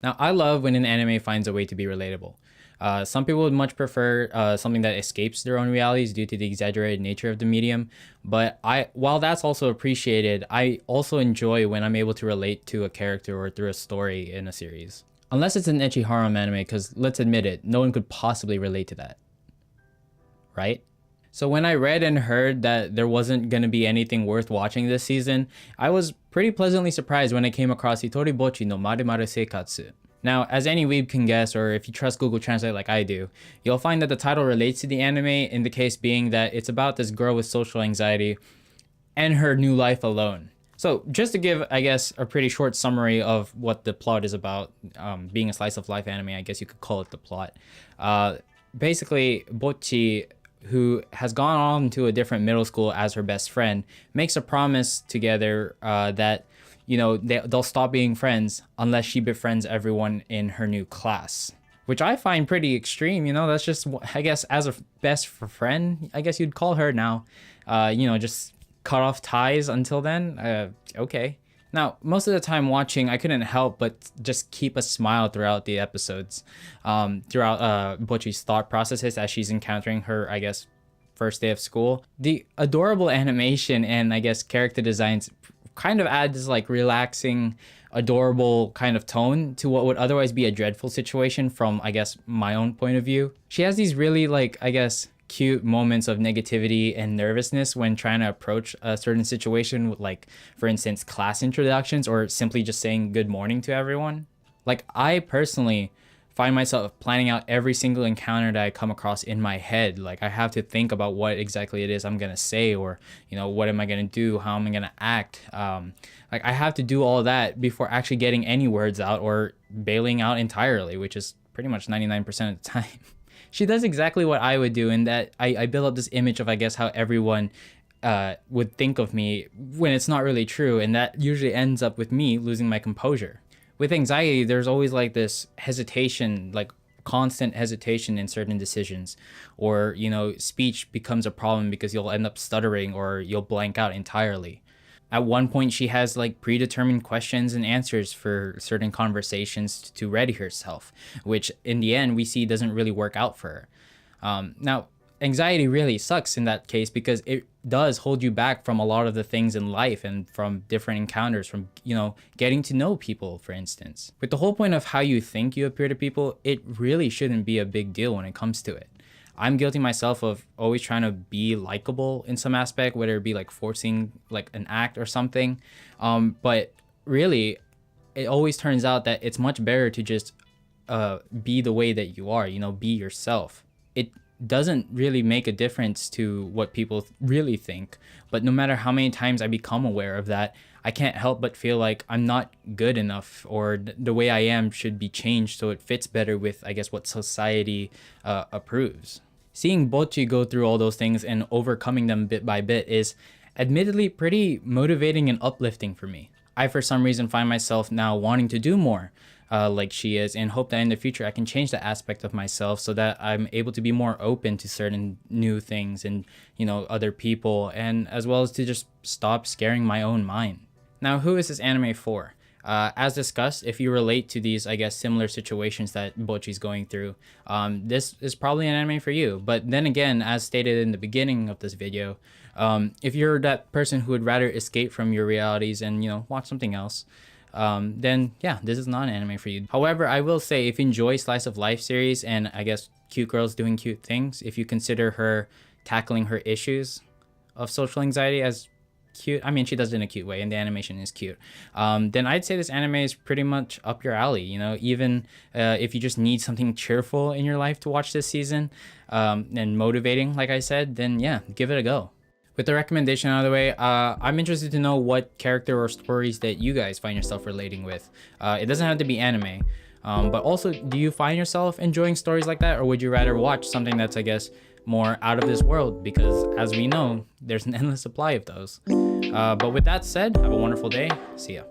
Now, I love when an anime finds a way to be relatable. Some people would much prefer something that escapes their own realities due to the exaggerated nature of the medium. But while that's also appreciated, I also enjoy when I'm able to relate to a character or through a story in a series. Unless it's an ecchi harem anime, because let's admit it, no one could possibly relate to that, right? So when I read and heard that there wasn't going to be anything worth watching this season, I was pretty pleasantly surprised when I came across Hitori Bochi no Maru Seikatsu. Now, as any weeb can guess, or if you trust Google Translate like I do, you'll find that the title relates to the anime, in the case being that it's about this girl with social anxiety and her new life alone. So just to give, I guess, a pretty short summary of what the plot is about, being a slice of life anime, I guess you could call it the plot. Basically, Bocchi, who has gone on to a different middle school as her best friend, makes a promise together that they'll stop being friends unless she befriends everyone in her new class, which I find pretty extreme. That's just, I guess, as a best friend, I guess you'd call her now. Just cut off ties until then. Okay. Now, most of the time watching, I couldn't help but just keep a smile throughout the episodes, throughout Bocchi's thought processes as she's encountering her, I guess, first day of school. The adorable animation and, I guess, character designs kind of add this like relaxing, adorable kind of tone to what would otherwise be a dreadful situation from, I guess, my own point of view. She has these really, like, I guess, cute moments of negativity and nervousness when trying to approach a certain situation with, like, for instance, class introductions or simply just saying good morning to everyone. Like, I personally find myself planning out every single encounter that I come across in my head. Like, I have to think about what exactly it is I'm gonna say, or what am I gonna do, how am I gonna act. Like, I have to do all that before actually getting any words out or bailing out entirely, which is pretty much 99% of the time. She does exactly what I would do, in that I build up this image of, I guess, how everyone would think of me when it's not really true, and that usually ends up with me losing my composure. With anxiety, there's always like this hesitation, like constant hesitation in certain decisions, or speech becomes a problem because you'll end up stuttering or you'll blank out entirely. At one point, she has like predetermined questions and answers for certain conversations to ready herself, which in the end we see doesn't really work out for her. Now, anxiety really sucks in that case because it does hold you back from a lot of the things in life and from different encounters, from getting to know people, for instance. With the whole point of how you think you appear to people, it really shouldn't be a big deal when it comes to it. I'm guilty myself of always trying to be likable in some aspect, whether it be like forcing like an act or something. But really, it always turns out that it's much better to just be the way that you are, be yourself. It doesn't really make a difference to what people really think. But no matter how many times I become aware of that, I can't help but feel like I'm not good enough, or the way I am should be changed so it fits better with, I guess, what society approves. Seeing Bocchi go through all those things and overcoming them bit by bit is admittedly pretty motivating and uplifting for me. I, for some reason, find myself now wanting to do more like she is, and hope that in the future I can change that aspect of myself so that I'm able to be more open to certain new things and, other people, and as well as to just stop scaring my own mind. Now, who is this anime for? As discussed, if you relate to these, I guess, similar situations that Bocchi's going through, this is probably an anime for you. But then again, as stated in the beginning of this video, if you're that person who would rather escape from your realities and, watch something else, then yeah, this is not an anime for you. However, I will say, if you enjoy slice of life series and, I guess, cute girls doing cute things, if you consider her tackling her issues of social anxiety as cute, I mean, she does it in a cute way and the animation is cute, then I'd say this anime is pretty much up your alley. Even if you just need something cheerful in your life to watch this season, and motivating, like I said, then yeah, give it a go. With the recommendation out of the way, I'm interested to know what character or stories that you guys find yourself relating with. It doesn't have to be anime, but also, do you find yourself enjoying stories like that, or would you rather watch something that's, I guess, more out of this world? Because as we know, there's an endless supply of those. But with that said, have a wonderful day. See ya.